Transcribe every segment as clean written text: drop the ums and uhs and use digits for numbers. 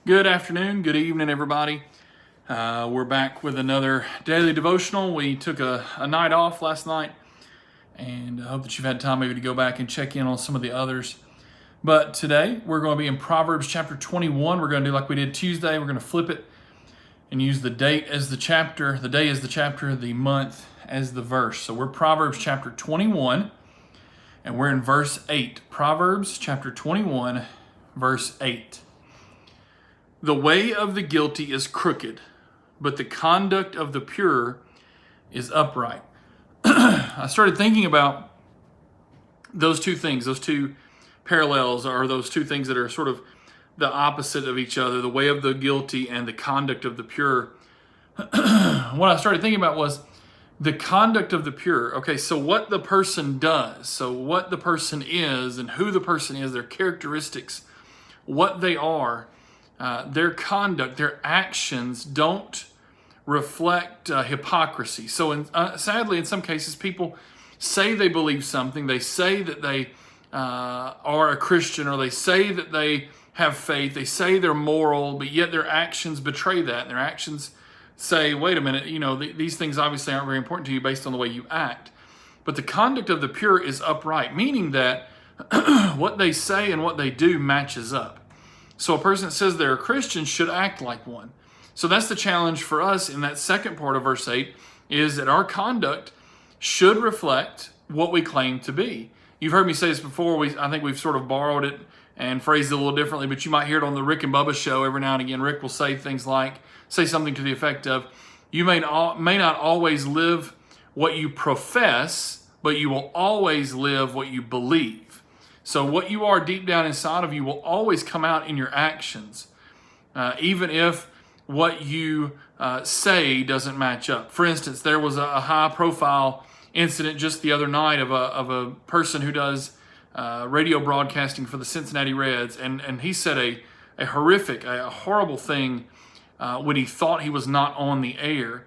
Good afternoon, good evening, everybody. We're back with another daily devotional. We took a night off last night, and I hope that you've had time maybe to go back and check in on some of the others. But today we're going to be in Proverbs chapter 21. We're going to do like we did Tuesday. We're going to flip it and use the date as the chapter, the day as the chapter, the month as the verse. So we're Proverbs chapter 21, and we're in verse 8. Proverbs chapter 21, verse 8. The way of the guilty is crooked, but the conduct of the pure is upright. I started thinking about those two things, those two parallels, or those two things that are sort of the opposite of each other, the way of the guilty and the conduct of the pure. What I started thinking about was the conduct of the pure. Okay, so what the person does, so what the person is and who the person is, their characteristics, what they are, their conduct, their actions don't reflect hypocrisy. So sadly, in some cases, people say they believe something, they say that they are a Christian, or they say that they have faith, they say they're moral, but yet their actions betray that. Their actions say, wait a minute, these things obviously aren't very important to you based on the way you act. But the conduct of the pure is upright, meaning that what they say and what they do matches up. So a person that says they're a Christian should act like one. So that's the challenge for us in that second part of verse 8, is that our conduct should reflect what we claim to be. You've heard me say this before. I think we've sort of borrowed it and phrased it a little differently, but you might hear it on the Rick and Bubba show every now and again. Rick will say something to the effect of, you may not always live what you profess, but you will always live what you believe. So what you are deep down inside of you will always come out in your actions, even if what you say doesn't match up. For instance, there was a high-profile incident just the other night of a person who does radio broadcasting for the Cincinnati Reds, and he said a horrible thing when he thought he was not on the air,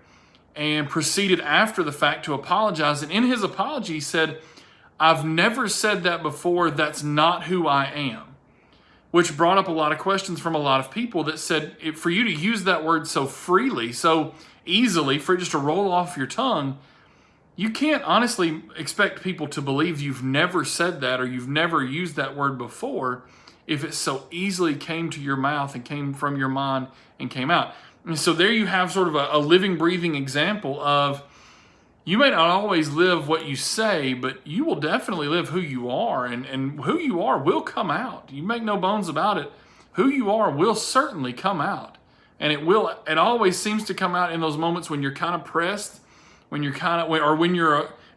and proceeded after the fact to apologize. And in his apology, he said, "I've never said that before. That's not who I am," which brought up a lot of questions from a lot of people that said, for you to use that word so freely, so easily, for it just to roll off your tongue, you can't honestly expect people to believe you've never said that or you've never used that word before if it so easily came to your mouth and came from your mind and came out. And so there you have sort of a living, breathing example of, you may not always live what you say, but you will definitely live who you are, and who you are will come out. You make no bones about it. Who you are will certainly come out. And it always seems to come out in those moments when you're kind of pressed, when you're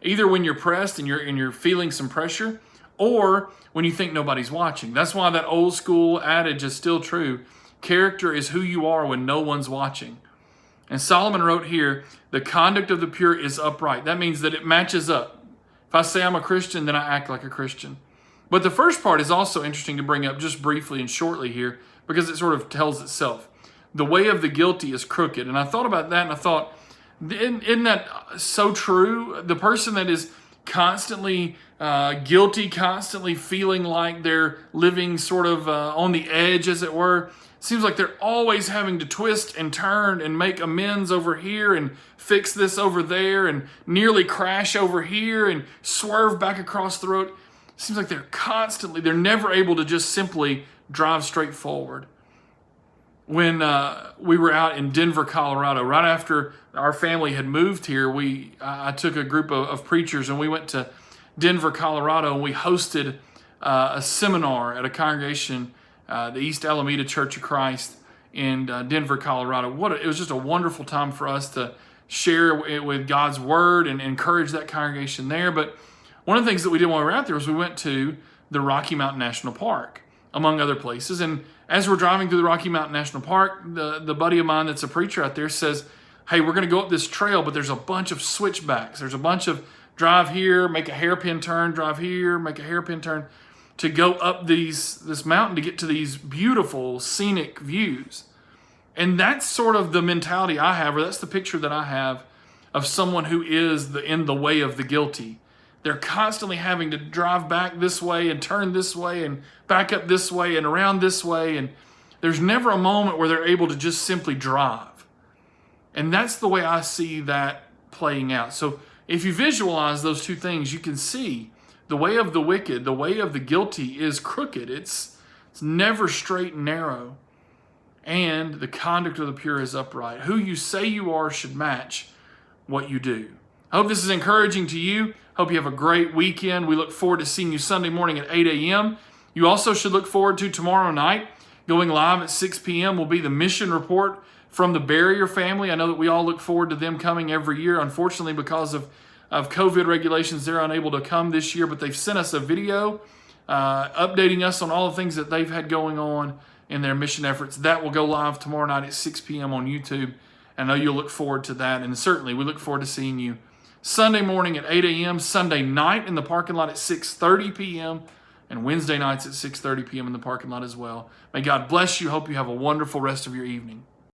either when you're pressed and you're feeling some pressure, or when you think nobody's watching. That's why that old school adage is still true. Character is who you are when no one's watching. And Solomon wrote here, the conduct of the pure is upright. That means that it matches up. If I say I'm a Christian, then I act like a Christian. But the first part is also interesting to bring up just briefly and shortly here, because it sort of tells itself. The way of the guilty is crooked. And I thought about that, and I thought, isn't that so true? The person that is constantly guilty, constantly feeling like they're living sort of on the edge, as it were, seems like they're always having to twist and turn and make amends over here and fix this over there and nearly crash over here and swerve back across the road. Seems like they're never able to just simply drive straight forward. When we were out in Denver, Colorado, right after our family had moved here, I took a group of preachers and we went to Denver, Colorado, and we hosted a seminar at a congregation, the East Alameda Church of Christ in Denver, Colorado. It was just a wonderful time for us to share it with God's Word and encourage that congregation there. But one of the things that we did while we were out there was we went to the Rocky Mountain National Park, among other places. And as we're driving through the Rocky Mountain National Park, the buddy of mine that's a preacher out there says, "Hey, we're going to go up this trail, but there's a bunch of switchbacks. There's a bunch of drive here, make a hairpin turn, drive here, make a hairpin turn, to go up this mountain to get to these beautiful scenic views." And that's sort of the mentality I have, or that's the picture that I have of someone who is in the way of the guilty. They're constantly having to drive back this way and turn this way and back up this way and around this way. And There's never a moment where they're able to just simply drive. And that's the way I see that playing out. So if you visualize those two things, you can see the way of the wicked, the way of the guilty is crooked. It's never straight and narrow. And the conduct of the pure is upright. Who you say you are should match what you do. I hope this is encouraging to you. Hope you have a great weekend. We look forward to seeing you Sunday morning at 8 a.m. You also should look forward to tomorrow night. Going live at 6 p.m. will be the mission report from the Barrier family. I know that we all look forward to them coming every year. Unfortunately, because of COVID regulations, they're unable to come this year, but they've sent us a video updating us on all the things that they've had going on in their mission efforts. That will go live tomorrow night at 6 p.m. on YouTube. I know you'll look forward to that, and certainly we look forward to seeing you Sunday morning at 8 a.m., Sunday night in the parking lot at 6:30 p.m., and Wednesday nights at 6:30 p.m. in the parking lot as well. May God bless you. Hope you have a wonderful rest of your evening.